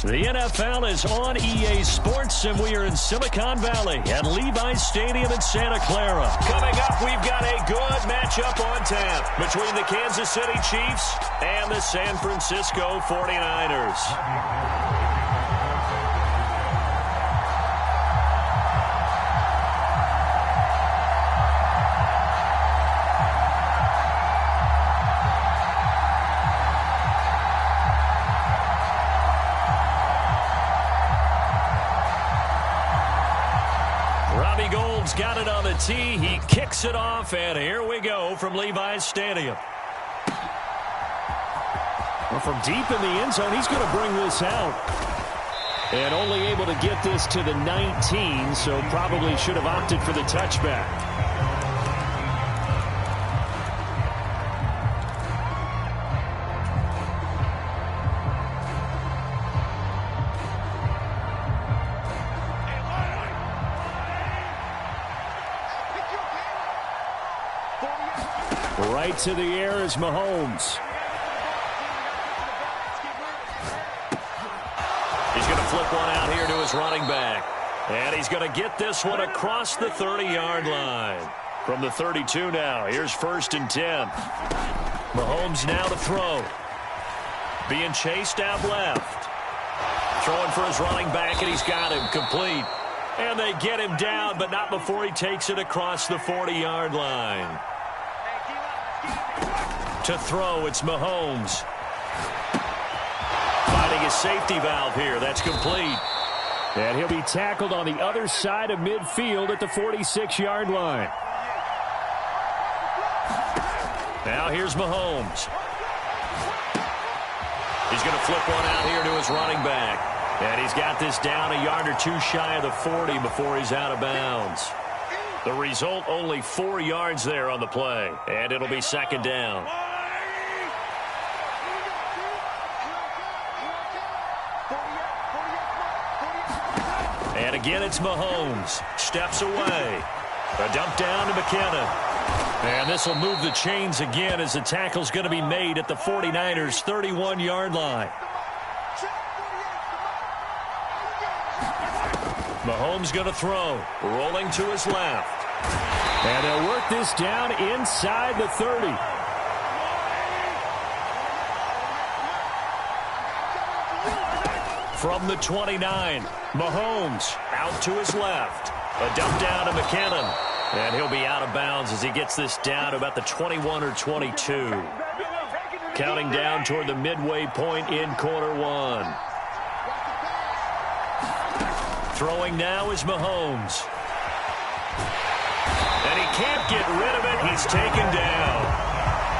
The NFL is on EA Sports, and we are in Silicon Valley at Levi's Stadium in Santa Clara. Coming up, we've got a good matchup on tap between the Kansas City Chiefs and the San Francisco 49ers. Got it on the tee. He kicks it off, and here we go from Levi's Stadium. Well, from deep in the end zone, he's going to bring this out. And only able to get this to the 19, so probably should have opted for the touchback. Right to the air is Mahomes. He's going to flip one out here to his running back. And he's going to get this one across the 30-yard line. From the 32 now, here's 1st and 10. Mahomes now to throw. Being chased out left. Throwing for his running back, and he's got him complete. And they get him down, but not before he takes it across the 40-yard line. To throw, it's Mahomes. Finding his safety valve here. That's complete. And he'll be tackled on the other side of midfield at the 46-yard line. Now here's Mahomes. He's going to flip one out here to his running back. And he's got this down a yard or two shy of the 40 before he's out of bounds. The result, only 4 yards there on the play. And it'll be 2nd down. And again, it's Mahomes. Steps away. A dump down to McKinnon. And this will move the chains again as the tackle's going to be made at the 49ers' 31-yard line. Mahomes going to throw. Rolling to his left. And they'll work this down inside the 30. From the 29, Mahomes out to his left. A dump down to McKinnon. And he'll be out of bounds as he gets this down to about the 21 or 22. Counting down toward the midway point in quarter one. Throwing now is Mahomes. And he can't get rid of it. He's taken down.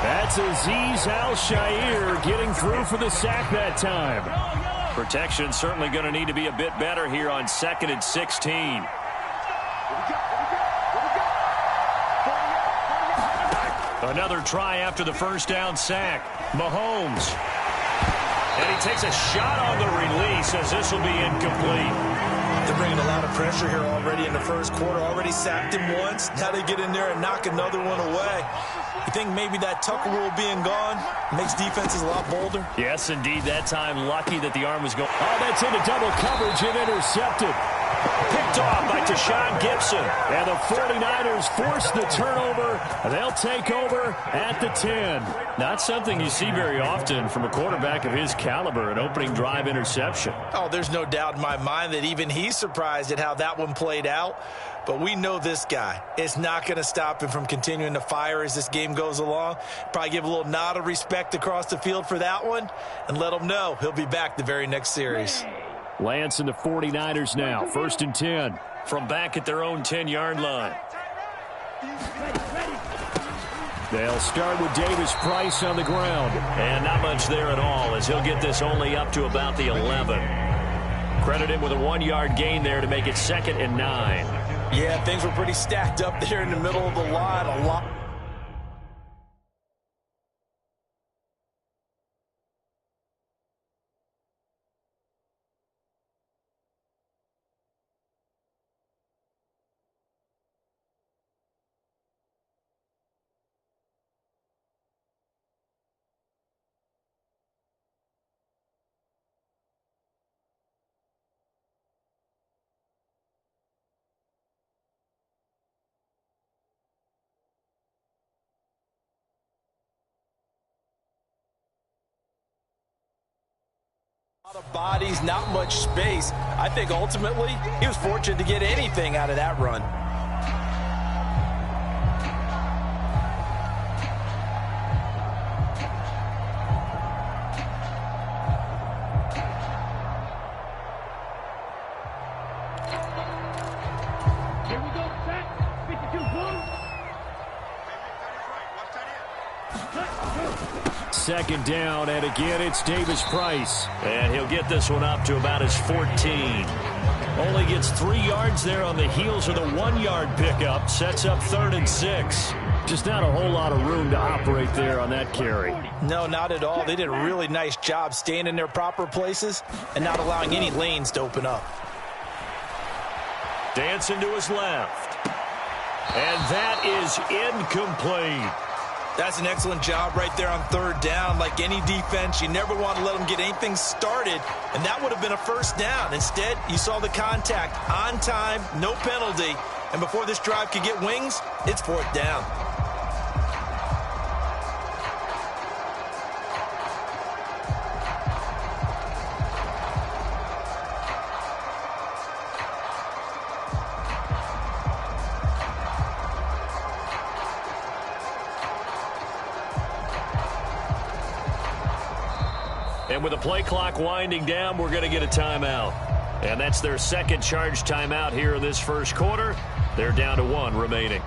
That's Azeez Al-Shaair getting through for the sack that time. Protection certainly going to need to be a bit better here on 2nd and 16. Another try after the first down sack. Mahomes. And he takes a shot on the release as this will be incomplete. They're bringing a lot of pressure here already in the first quarter. Already sacked him once. Now they get in there and knock another one away. You think maybe that Tucker rule being gone makes defenses a lot bolder? Yes, indeed. That time, lucky that the arm was going. Oh, that's into double coverage and intercepted. Picked off by Tashawn Gibson. And the 49ers force the turnover. They'll take over at the 10. Not something you see very often from a quarterback of his caliber, an opening drive interception. Oh, there's no doubt in my mind that even he's surprised at how that one played out. But we know this guy. It's not going to stop him from continuing to fire as this game goes along. Probably give a little nod of respect across the field for that one and let him know he'll be back the very next series. Lance and the 49ers now. 1st and 10 from back at their own 10-yard line. They'll start with Davis Price on the ground. And not much there at all as he'll get this only up to about the 11. Credit him with a 1-yard gain there to make it 2nd and 9. Yeah, things were pretty stacked up there in the middle of the line. A lot. A lot of bodies, not much space. I think ultimately he was fortunate to get anything out of that run. Second down, and again, it's Davis Price. And he'll get this one up to about his 14. Only gets 3 yards there on the heels of the 1-yard pickup. Sets up 3rd and 6. Just not a whole lot of room to operate there on that carry. No, not at all. They did a really nice job staying in their proper places and not allowing any lanes to open up. Dancing to his left. And that is incomplete. That's an excellent job right there on 3rd down. Like any defense, you never want to let them get anything started, and that would have been a 1st down. Instead, you saw the contact on time, no penalty, and before this drive could get wings, it's 4th down. And with the play clock winding down, we're going to get a timeout. And that's their second charge timeout here in this first quarter. They're down to 1 remaining.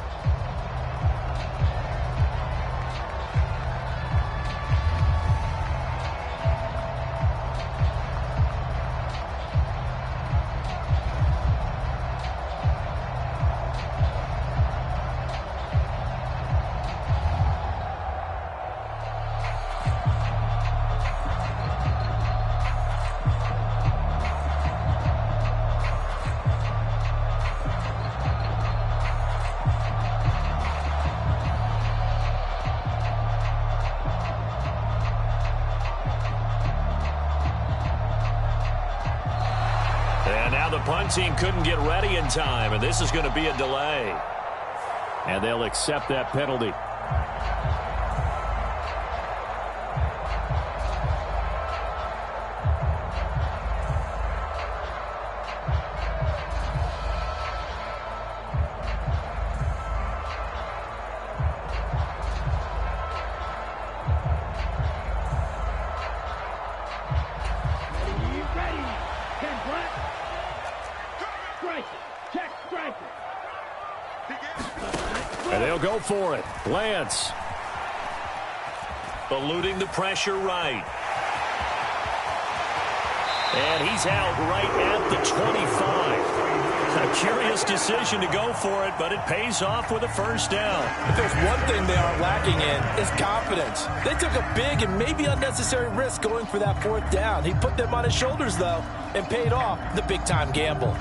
The punt team couldn't get ready in time, and this is going to be a delay. And they'll accept that penalty. And they'll go for it. Lance. Eluding the pressure right. And he's out right at the 25. A curious decision to go for it, but it pays off with a 1st down. If there's one thing they aren't lacking in, it's confidence. They took a big and maybe unnecessary risk going for that 4th down. He put them on his shoulders, though, and paid off the big-time gamble.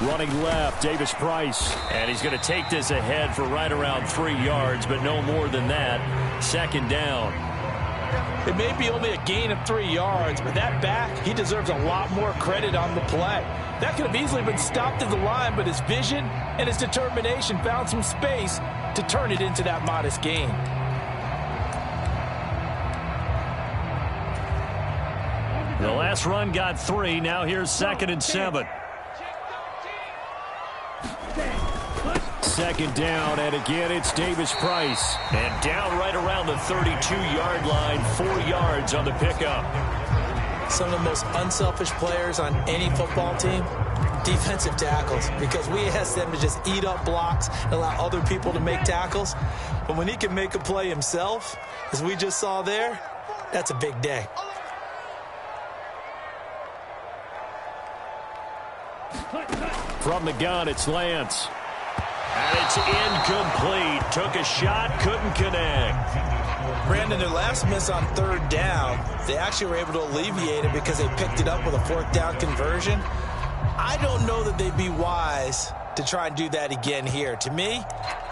Running left, Davis Price. And he's going to take this ahead for right around 3 yards, but no more than that. 2nd down. It may be only a gain of 3 yards, but that back, he deserves a lot more credit on the play. That could have easily been stopped at the line, but his vision and his determination found some space to turn it into that modest gain. The last run got 3. Now here's 2nd and 7. 2nd down, and again, it's Davis Price. And down right around the 32-yard line, 4 yards on the pickup. Some of the most unselfish players on any football team, defensive tackles, because we ask them to just eat up blocks and allow other people to make tackles. But when he can make a play himself, as we just saw there, that's a big day. From the gun, it's Lance. And it's incomplete. Took a shot, couldn't connect. Brandon, their last miss on 3rd down, they actually were able to alleviate it because they picked it up with a 4th down conversion. I don't know that they'd be wise to try and do that again here. To me,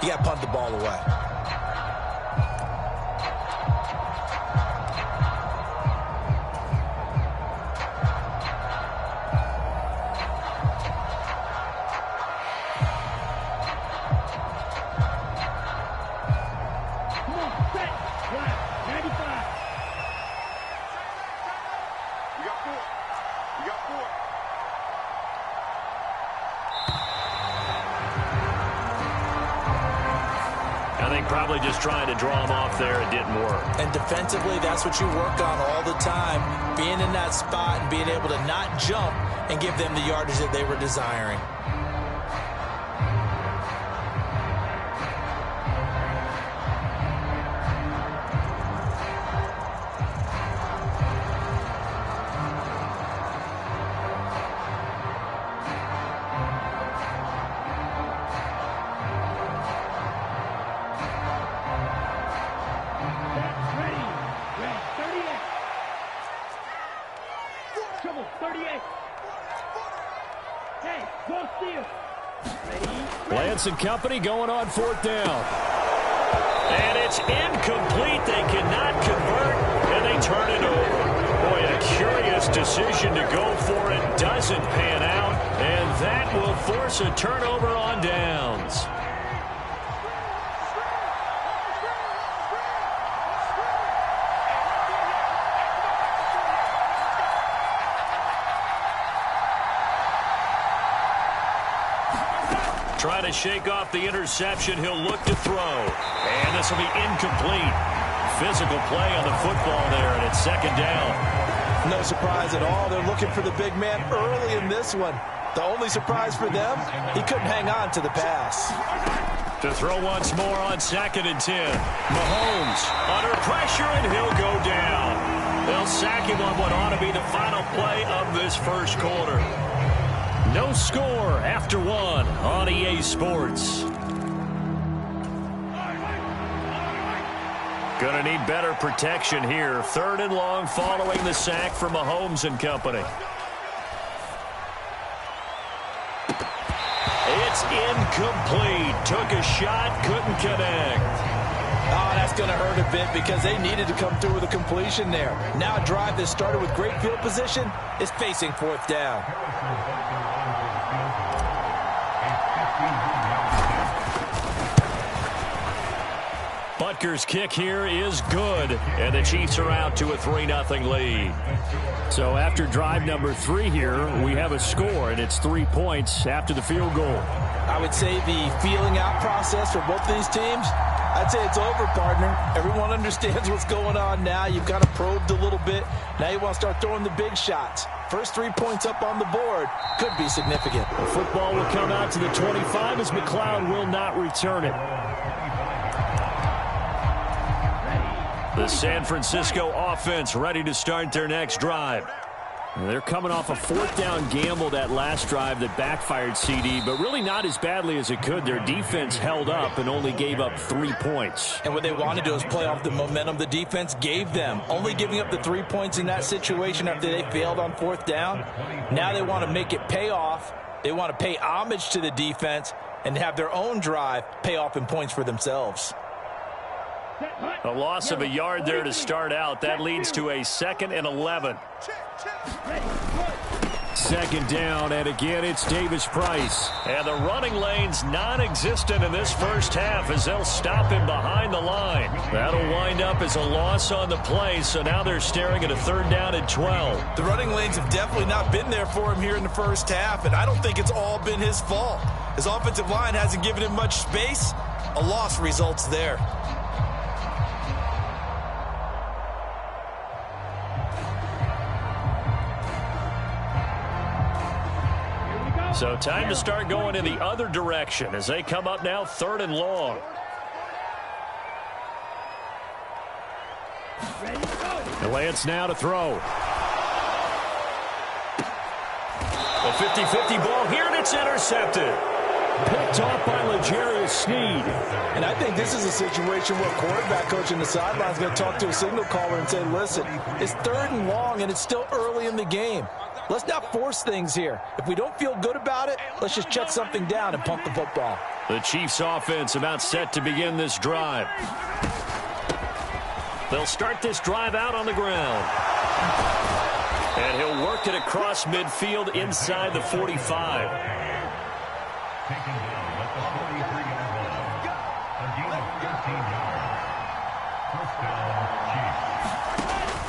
you got to punt the ball away. Probably just trying to draw him off there. It didn't work. And defensively, that's what you work on all the time. Being in that spot and being able to not jump and give them the yardage that they were desiring. Lance and company going on 4th down. And it's incomplete. They cannot convert, and they turn it over. Boy, a curious decision to go for it. Doesn't pan out, and that will force a turnover on downs. Trying to shake off the interception. He'll look to throw. And this will be incomplete. Physical play on the football there, and it's 2nd down. No surprise at all. They're looking for the big man early in this one. The only surprise for them, he couldn't hang on to the pass. To throw once more on 2nd and 10. Mahomes under pressure, and he'll go down. They'll sack him on what ought to be the final play of this first quarter. No score after 1 on EA Sports. Gonna need better protection here. 3rd and long following the sack from Mahomes and company. It's incomplete. Took a shot, couldn't connect. Oh, that's going to hurt a bit because they needed to come through with a completion there. Now a drive that started with great field position is facing 4th down. Butker's kick here is good, and the Chiefs are out to a 3-0 lead. So after drive number 3 here, we have a score, and it's 3 points after the field goal. I would say the feeling out process for both of these teams, I'd say it's over, partner. Everyone understands what's going on now. You've kind of probed a little bit. Now you want to start throwing the big shots. First 3 points up on the board could be significant. The football will come out to the 25 as McLeod will not return it. The San Francisco offense ready to start their next drive. They're coming off a 4th down gamble that last drive that backfired, CD, but really not as badly as it could. Their defense held up and only gave up 3 points. And what they wanted to do is play off the momentum the defense gave them. Only giving up the 3 points in that situation after they failed on 4th down. Now they want to make it pay off. They want to pay homage to the defense and have their own drive pay off in points for themselves. A loss of a yard there to start out. That leads to a 2nd and 11. 2nd down, and again it's Davis Price. And the running lane's non-existent in this first half as they'll stop him behind the line. That'll wind up as a loss on the play, so now they're staring at a 3rd down and 12. The running lanes have definitely not been there for him here in the first half, and I don't think it's all been his fault. His offensive line hasn't given him much space. A loss results there. So time to start going in the other direction as they come up now 3rd and long. And Lance now to throw. A 50-50 ball here, and it's intercepted. Picked off by L'Jarius Sneed. And I think this is a situation where quarterback coach in the sideline is going to talk to a signal caller and say, listen, it's 3rd and long, and it's still early in the game. Let's not force things here. If we don't feel good about it, let's just check something down and pump the football. The Chiefs offense about set to begin this drive. They'll start this drive out on the ground. And he'll work it across midfield inside the 45.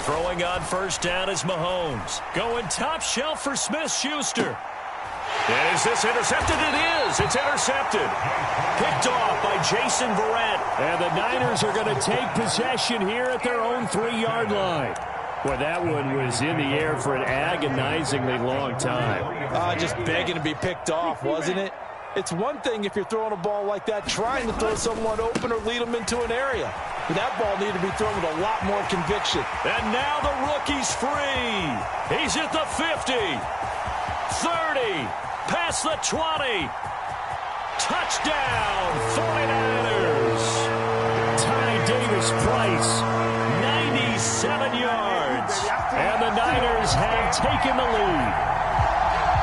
Throwing on first down is Mahomes. Going top shelf for Smith-Schuster. And is this intercepted? It is. It's intercepted. Picked off by Jason Verrett. And the Niners are going to take possession here at their own 3-yard line. Well, that one was in the air for an agonizingly long time. Just begging to be picked off, wasn't it? It's one thing if you're throwing a ball like that, trying to throw someone open or lead them into an area. But that ball needed to be thrown with a lot more conviction. And now the rookie's free. He's at the 50. 30. Past the 20. Touchdown, 49ers. Ty Davis-Price, 97 yards. And the Niners have taken the lead.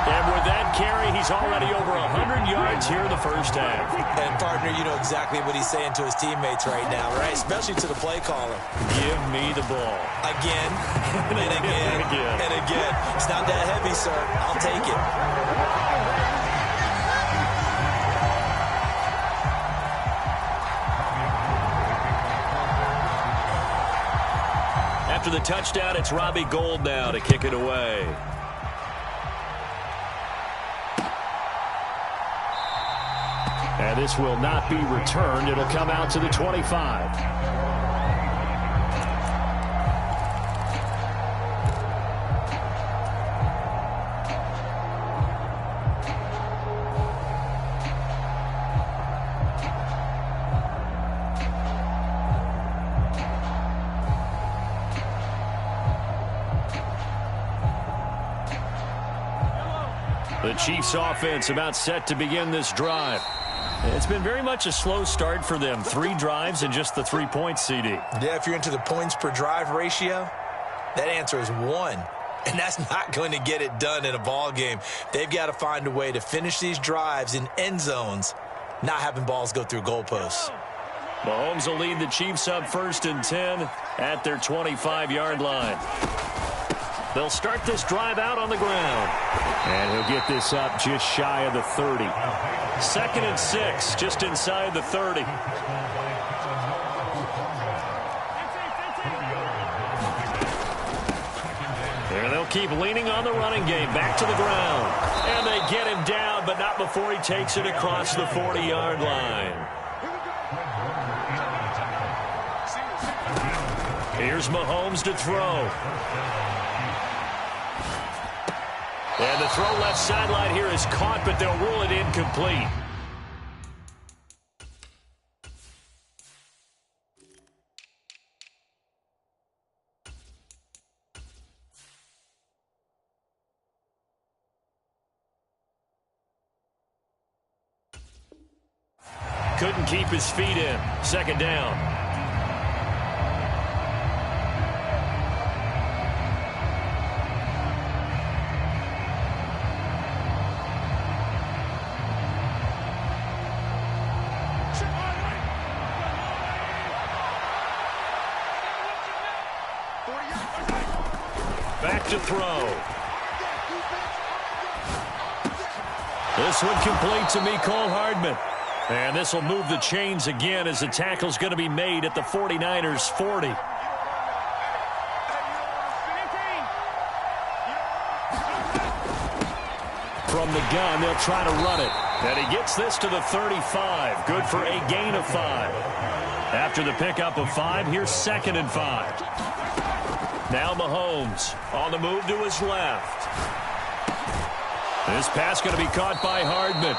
And with that carry, he's already over 100 yards here in the first half. And, partner, you know exactly what he's saying to his teammates right now, right? Especially to the play caller. Give me the ball. Again, and again, and again. It's not that heavy, sir. I'll take it. After the touchdown, it's Robbie Gould now to kick it away. And this will not be returned. It'll come out to the 25. The Chiefs offense about set to begin this drive. It's been very much a slow start for them. 3 drives and just the 3 points, CD. Yeah, if you're into the points per drive ratio, that answer is 1. And that's not going to get it done in a ball game. They've got to find a way to finish these drives in end zones, not having balls go through goalposts. Mahomes will lead the Chiefs up 1st and 10 at their 25-yard line. They'll start this drive out on the ground. And he'll get this up just shy of the 30. 2nd and 6, just inside the 30. And they'll keep leaning on the running game. Back to the ground. And they get him down, but not before he takes it across the 40-yard line. Here's Mahomes to throw. And the throw left sideline here is caught, but they'll rule it incomplete. Couldn't keep his feet in. 2nd down. Back to throw. This one complete to Mecole Hardman. And this will move the chains again as the tackle's going to be made at the 49ers 40. From the gun, they'll try to run it. And he gets this to the 35. Good for a gain of 5. After the pickup of 5, here's 2nd and 5. Now Mahomes on the move to his left. This pass going to be caught by Hardman.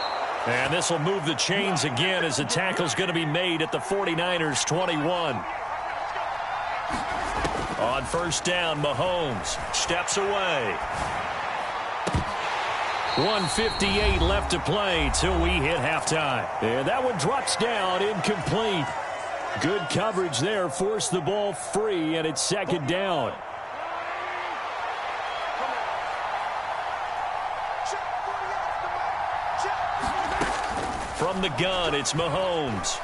And this will move the chains again as the tackle's going to be made at the 49ers 21. On 1st down, Mahomes steps away. 1:58 left to play till we hit halftime. And that one drops down, incomplete. Good coverage there, forced the ball free, and it's second down. From the gun, it's Mahomes.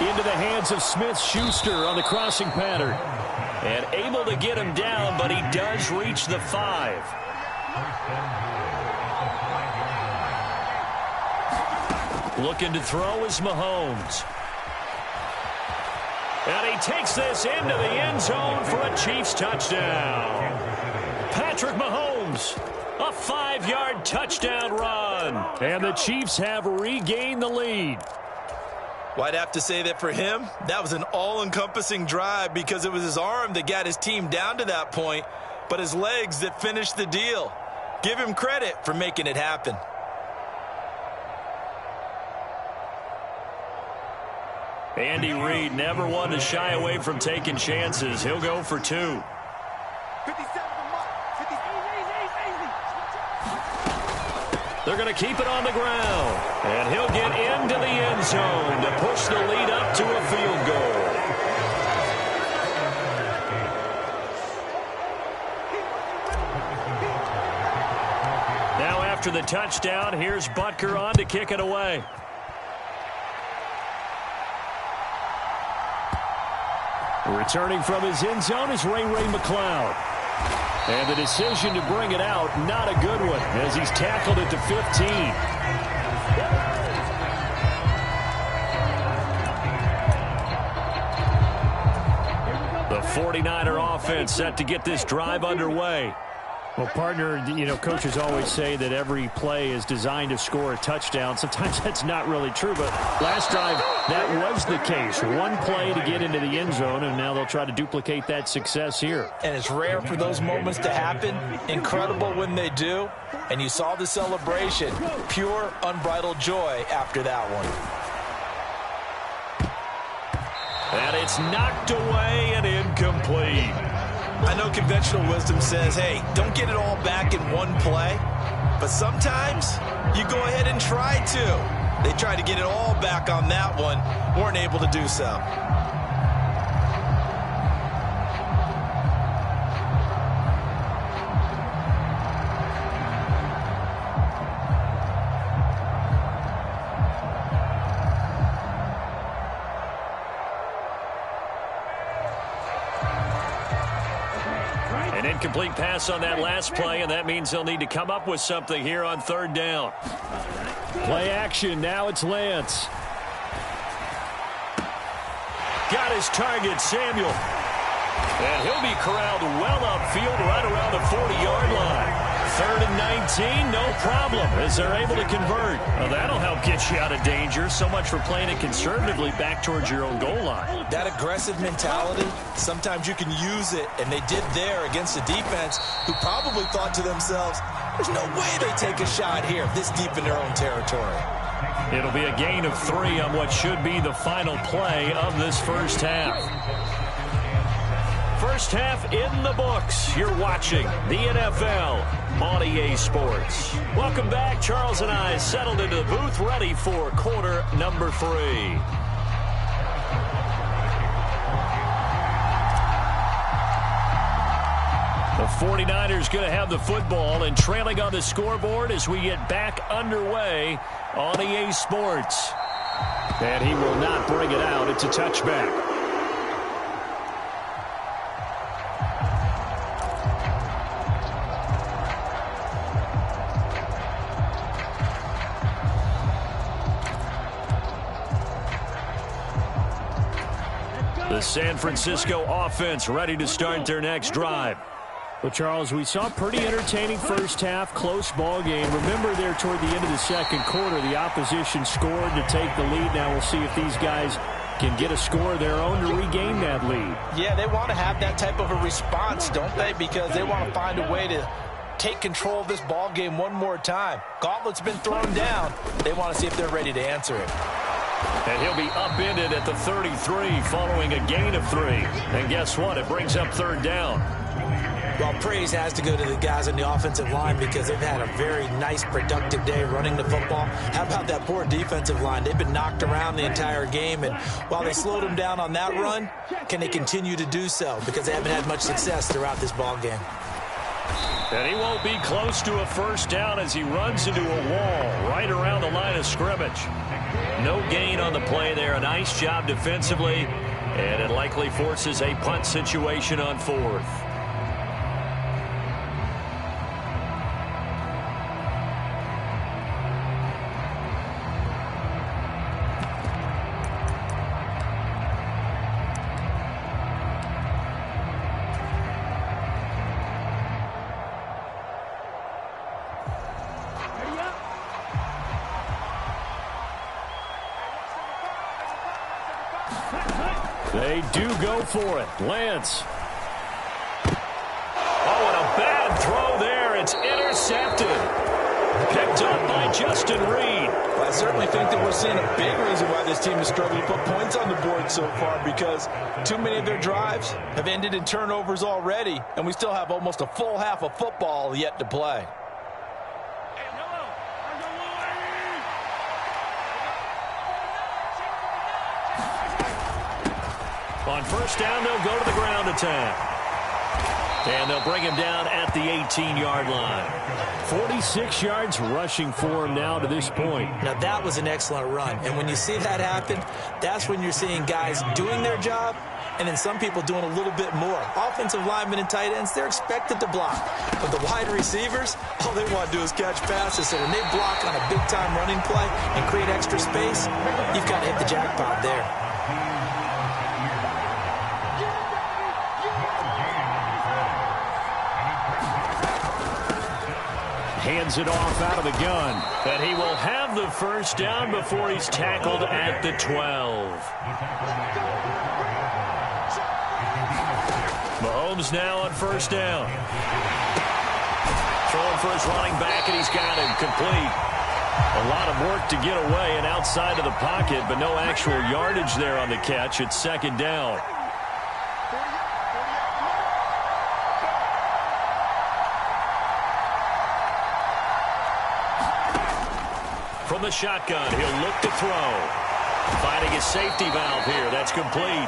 Into the hands of Smith-Schuster on the crossing pattern. And able to get him down, but he does reach the 5. Looking to throw is Mahomes. And he takes this into the end zone for a Chiefs touchdown. Patrick Mahomes, a 5-yard touchdown run. And the Chiefs have regained the lead. Well, I'd have to say that for him, that was an all-encompassing drive because it was his arm that got his team down to that point, but his legs that finished the deal. Give him credit for making it happen. Andy Reid never one to shy away from taking chances. He'll go for 2. They're going to keep it on the ground. And he'll get into the end zone to push the lead up to a field goal. Now after the touchdown, here's Butker on to kick it away. Returning from his end zone is Ray McCloud. And the decision to bring it out, not a good one, as he's tackled it to 15. The 49er offense set to get this drive underway. Well, partner, coaches always say that every play is designed to score a touchdown. Sometimes that's not really true, but last drive, that was the case. One play to get into the end zone, and now they'll try to duplicate that success here. And it's rare for those moments to happen. Incredible when they do. And you saw the celebration. Pure, unbridled joy after that one. And it's knocked away and incomplete. I know conventional wisdom says, hey, don't get it all back in one play. But sometimes you go ahead and try to. They tried to get it all back on that one, weren't able to do so. An incomplete pass on that last play, and that means they'll need to come up with something here on third down. Play action. Now it's Lance. Got his target, Samuel. And he'll be corralled well upfield right around the 40-yard line. 3rd and 19, no problem, as they're able to convert. Well, that'll help get you out of danger. So much for playing it conservatively back towards your own goal line. That aggressive mentality, sometimes you can use it, and they did there against a defense who probably thought to themselves, there's no way they take a shot here this deep in their own territory. It'll be a gain of 3 on what should be the final play of this first half. First half in the books. You're watching the NFL on EA Sports. Welcome back. Charles and I settled into the booth, ready for quarter number 3. The 49ers going to have the football and trailing on the scoreboard as we get back underway on EA Sports. And he will not bring it out. It's a touchback. The San Francisco offense ready to start their next drive. Well, Charles, we saw a pretty entertaining first half, close ball game. Remember there toward the end of the second quarter, the opposition scored to take the lead. Now we'll see if these guys can get a score of their own to regain that lead. Yeah, they want to have that type of a response, don't they? Because they want to find a way to take control of this ball game one more time. Gauntlet's been thrown down. They want to see if they're ready to answer it. And he'll be upended at the 33 following a gain of 3. And guess what? It brings up third down. Well, praise has to go to the guys on the offensive line because they've had a very nice, productive day running the football. How about that poor defensive line? They've been knocked around the entire game, and while they slowed them down on that run, can they continue to do so? Because they haven't had much success throughout this ball game. And he won't be close to a first down as he runs into a wall right around the line of scrimmage. No gain on the play there. A nice job defensively, and it likely forces a punt situation on fourth. They do go for it. Lance. Oh, and a bad throw there. It's intercepted. Picked up by Justin Reed. Well, I certainly think that we're seeing a big reason why this team has struggled to put points on the board so far, because too many of their drives have ended in turnovers already, and we still have almost a full half of football yet to play. On first down, they'll go to the ground attack. And they'll bring him down at the 18-yard line. 46 yards rushing for him now to this point. Now, that was an excellent run. And when you see that happen, that's when you're seeing guys doing their job and then some people doing a little bit more. Offensive linemen and tight ends, they're expected to block. But the wide receivers, all they want to do is catch passes. So when they block on a big-time running play and create extra space, you've got to hit the jackpot there. Hands it off out of the gun. And he will have the first down before he's tackled at the 12. Mahomes now on first down. Throwing for his running back, and he's got him complete. A lot of work to get away and outside of the pocket, but no actual yardage there on the catch. It's second down. From the shotgun, he'll look to throw. Finding his safety valve here. That's complete.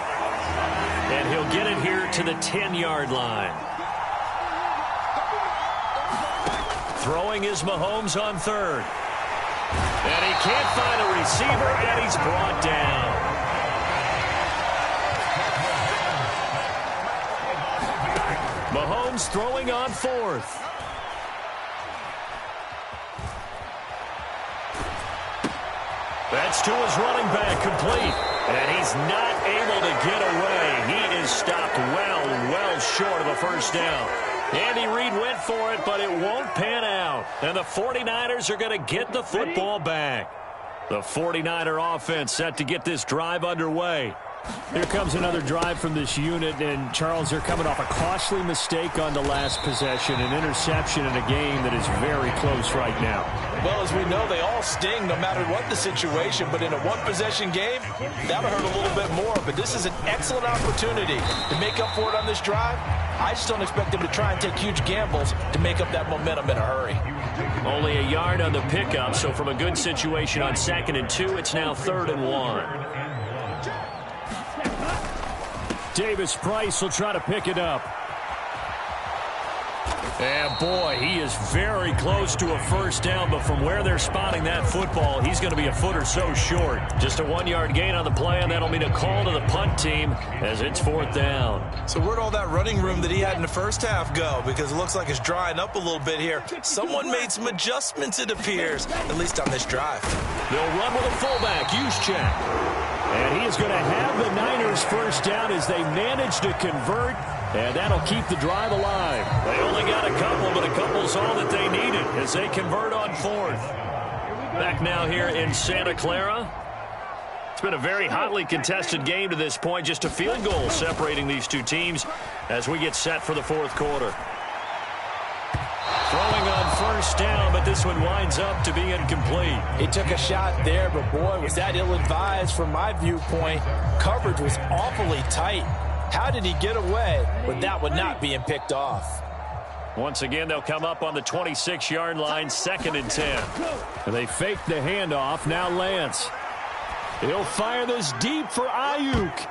And he'll get it here to the 10-yard line. Throwing is Mahomes on third. And he can't find a receiver, and he's brought down. Mahomes throwing on fourth. That's to his running back, complete. And he's not able to get away. He is stopped well short of a first down. Andy Reid went for it, but it won't pan out. And the 49ers are going to get the football back. The 49er offense set to get this drive underway. Here comes another drive from this unit, and Charles, they're coming off a costly mistake on the last possession, an interception in a game that is very close right now. Well, as we know, they all sting no matter what the situation, but in a one-possession game, that'll hurt a little bit more. But this is an excellent opportunity to make up for it on this drive. I just don't expect them to try and take huge gambles to make up that momentum in a hurry. Only a yard on the pickup, so from a good situation on 2nd and 2, it's now 3rd and 1. Davis Price will try to pick it up. And boy, he is very close to a first down, but from where they're spotting that football, he's going to be a foot or so short. Just a 1-yard gain on the play, and that'll mean a call to the punt team as it's 4th down. So where'd all that running room that he had in the first half go? Because it looks like it's drying up a little bit here. Someone made some adjustments, it appears, at least on this drive. They'll run with a fullback, Juszczyk. And he is going to have the Niners first down as they manage to convert, and that'll keep the drive alive. They only got a couple, but a couple's all that they needed as they convert on 4th. Back now here in Santa Clara. It's been a very hotly contested game to this point. Just a field goal separating these two teams as we get set for the 4th quarter. Throwing on first down, but this one winds up to be incomplete. He took a shot there, but boy, was that ill-advised from my viewpoint. Coverage was awfully tight. How did he get away with that one not being picked off? Once again, they'll come up on the 26-yard line, 2nd and 10. And they fake the handoff. Now Lance. He'll fire this deep for Ayuk.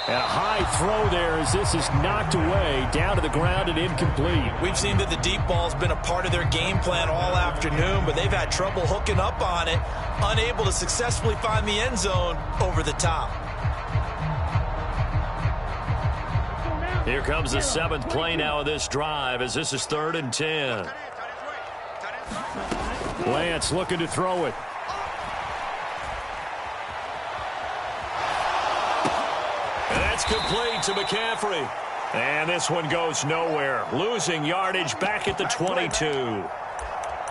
And a high throw there as this is knocked away, down to the ground and incomplete. We've seen that the deep ball's been a part of their game plan all afternoon, but they've had trouble hooking up on it, unable to successfully find the end zone over the top. Here comes the 7th play now of this drive as this is 3rd and 10. Lance looking to throw it. That's complete to McCaffrey. And this one goes nowhere. Losing yardage back at the 22.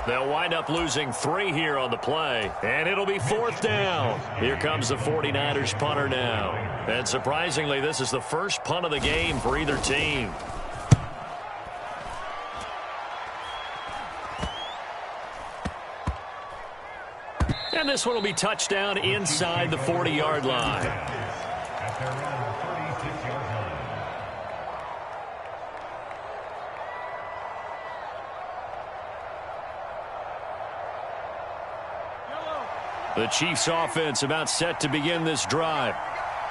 They'll wind up losing 3 here on the play. And it'll be 4th down. Here comes the 49ers punter now. And surprisingly, this is the first punt of the game for either team. And this one will be touchdown inside the 40-yard line. The Chiefs' offense about set to begin this drive.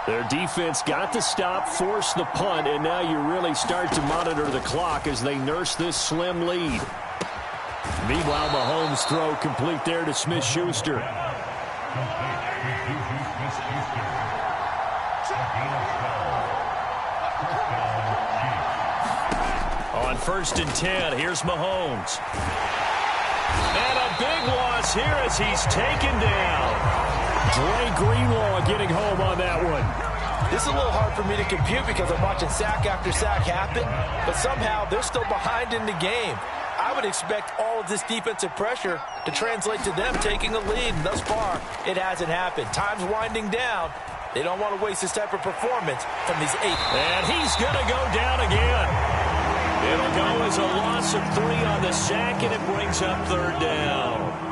Their defense got to stop, force the punt, and now you really start to monitor the clock as they nurse this slim lead. Meanwhile, Mahomes' throw complete there to Smith-Schuster. On 1st and 10, here's Mahomes. And a big loss here as he's taken down. Dre Greenlaw getting home on that one. This is a little hard for me to compute because I'm watching sack after sack happen, but somehow they're still behind in the game. I would expect all of this defensive pressure to translate to them taking a lead, and thus far, it hasn't happened. Time's winding down. They don't want to waste this type of performance from these 8. And he's going to go down again. It'll go as a loss of 3 on the sack, and it brings up 3rd down.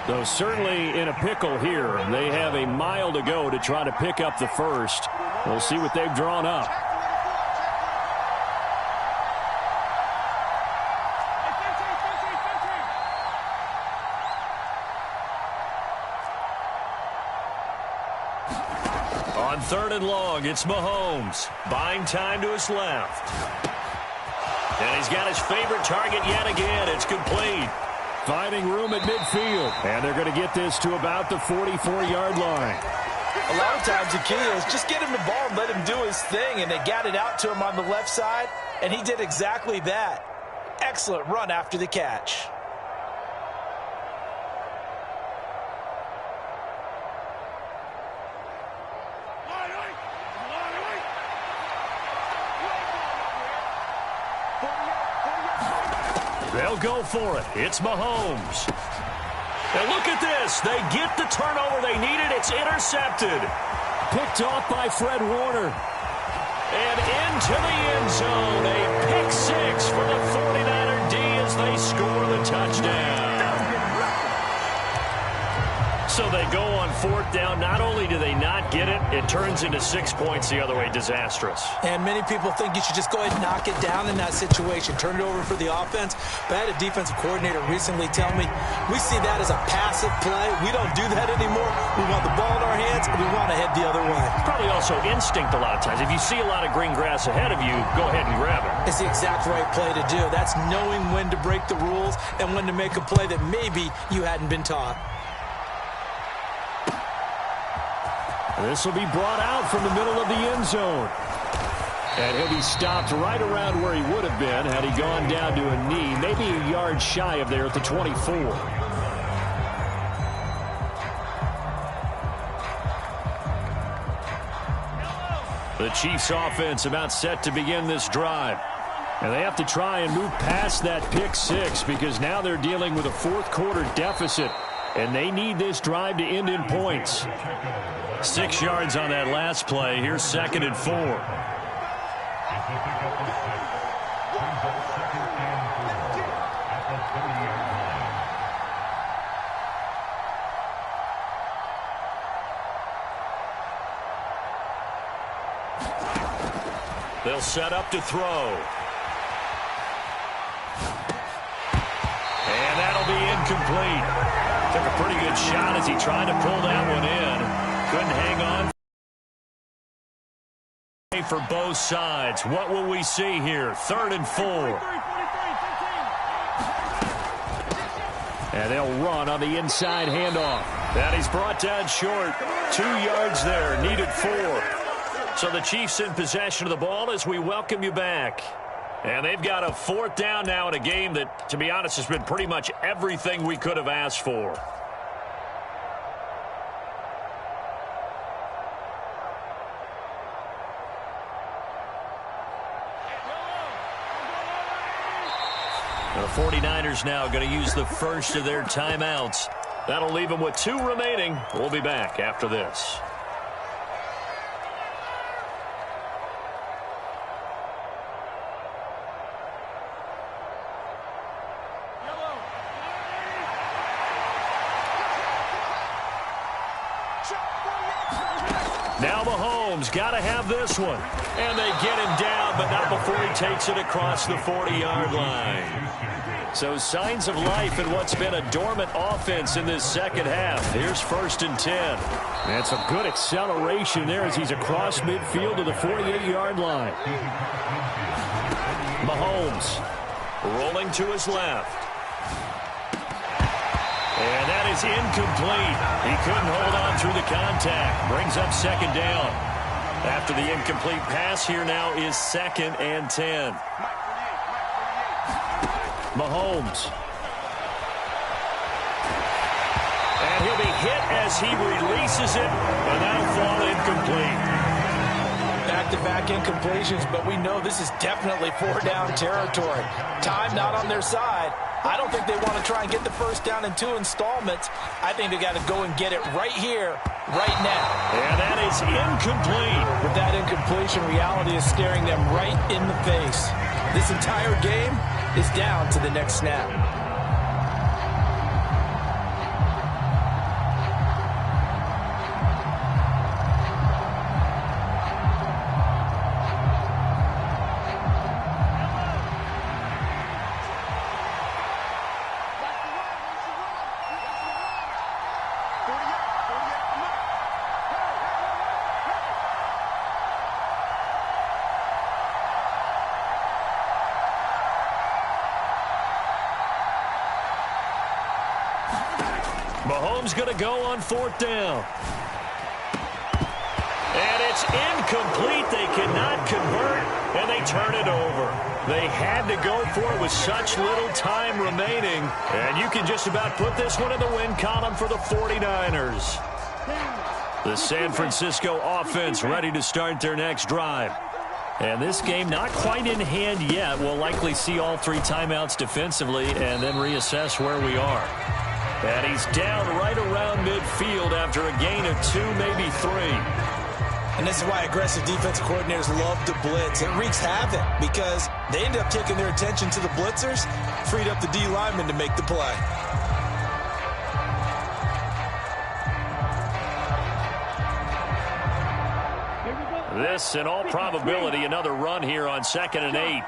Though certainly in a pickle here. They have a mile to go to try to pick up the first. We'll see what they've drawn up. On 3rd and long, it's Mahomes. Buying time to his left. And he's got his favorite target yet again. It's complete. Finding room at midfield. And they're going to get this to about the 44-yard line. A lot of times the key is just get him the ball and let him do his thing. And they got it out to him on the left side. And he did exactly that. Excellent run after the catch. They'll go for it. It's Mahomes. And look at this. They get the turnover they needed. It's intercepted. Picked off by Fred Warner. And into the end zone. A pick 6 for the 49er D as they score the touchdown. So they go on 4th down. Not only do they not get it, it turns into 6 points the other way. Disastrous. And many people think you should just go ahead and knock it down in that situation. Turn it over for the offense. But I had a defensive coordinator recently tell me, we see that as a passive play. We don't do that anymore. We want the ball in our hands, and we want to head the other way. Probably also instinct a lot of times. If you see a lot of green grass ahead of you, go ahead and grab it. It's the exact right play to do. That's knowing when to break the rules and when to make a play that maybe you hadn't been taught. This will be brought out from the middle of the end zone. And he'll be stopped right around where he would have been had he gone down to a knee, maybe a yard shy of there at the 24. The Chiefs' offense about set to begin this drive. And they have to try and move past that pick 6 because now they're dealing with a 4th quarter deficit. And they need this drive to end in points. 6 yards on that last play. Here's 2nd and 4. They'll set up to throw. And that'll be incomplete. Took a pretty good shot as he tried to pull that one in. Couldn't hang on. For both sides. What will we see here? 3rd and 4. And they'll run on the inside handoff. And he's brought down short. 2 yards there. Needed 4. So the Chiefs in possession of the ball as we welcome you back. And they've got a 4th down now in a game that, to be honest, has been pretty much everything we could have asked for. The 49ers now going to use the first of their timeouts. That'll leave them with 2 remaining. We'll be back after this. Now Mahomes got to have this one. And they get him down, but not before he takes it across the 40-yard line. So signs of life in what's been a dormant offense in this second half. Here's 1st and 10. That's some good acceleration there as he's across midfield to the 48-yard line. Mahomes rolling to his left. And that is incomplete. He couldn't hold on through the contact. Brings up 2nd down. After the incomplete pass, here now is 2nd and 10. Mahomes. And he'll be hit as he releases it, and that'll fall incomplete. Back-to-back incompletions, but we know this is definitely 4-down territory. Time not on their side. I don't think they want to try and get the 1st down in 2 installments. I think they got to go and get it right here, right now. And that is incomplete. With that incompletion, reality is staring them right in the face. This entire game is down to the next snap. Mahomes going to go on 4th down. And it's incomplete. They cannot convert, and they turn it over. They had to go for it with such little time remaining. And you can just about put this one in the win column for the 49ers. The San Francisco offense ready to start their next drive. And this game not quite in hand yet. We'll likely see all 3 timeouts defensively and then reassess where we are. And he's down right around midfield after a gain of 2, maybe 3. And this is why aggressive defensive coordinators love to blitz. It wreaks havoc because they end up taking their attention to the blitzers, freed up the D lineman to make the play. This, in all probability, another run here on 2nd and 8.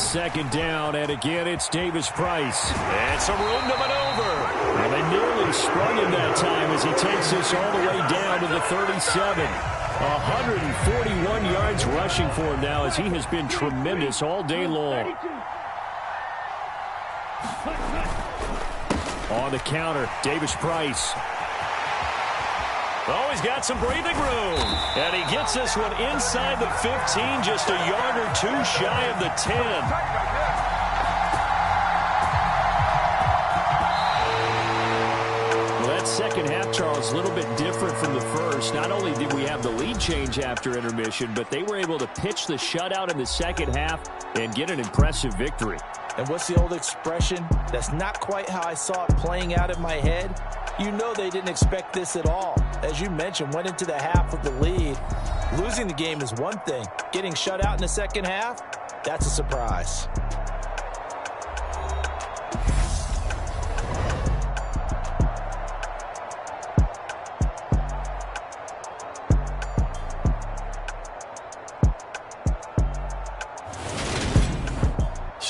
2nd down, and again, it's Davis-Price. And some room to maneuver. And they nearly sprung him that time as he takes this all the way down to the 37. 141 yards rushing for him now as he has been tremendous all day long. On the counter, Davis-Price. Oh, he's got some breathing room. And he gets this one inside the 15, just a yard or 2 shy of the 10. Well, that second half, Charles, a little bit different from the first. Not only did we have the lead change after intermission, but they were able to pitch the shutout in the second half and get an impressive victory. And what's the old expression? That's not quite how I saw it playing out in my head. You know they didn't expect this at all. As you mentioned, went into the half with the lead. Losing the game is one thing. Getting shut out in the second half, that's a surprise.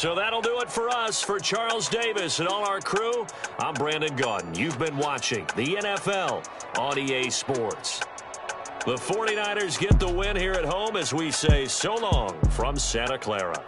So that'll do it for us. For Charles Davis and all our crew, I'm Brandon Gaudin. You've been watching the NFL on EA Sports. The 49ers get the win here at home as we say so long from Santa Clara.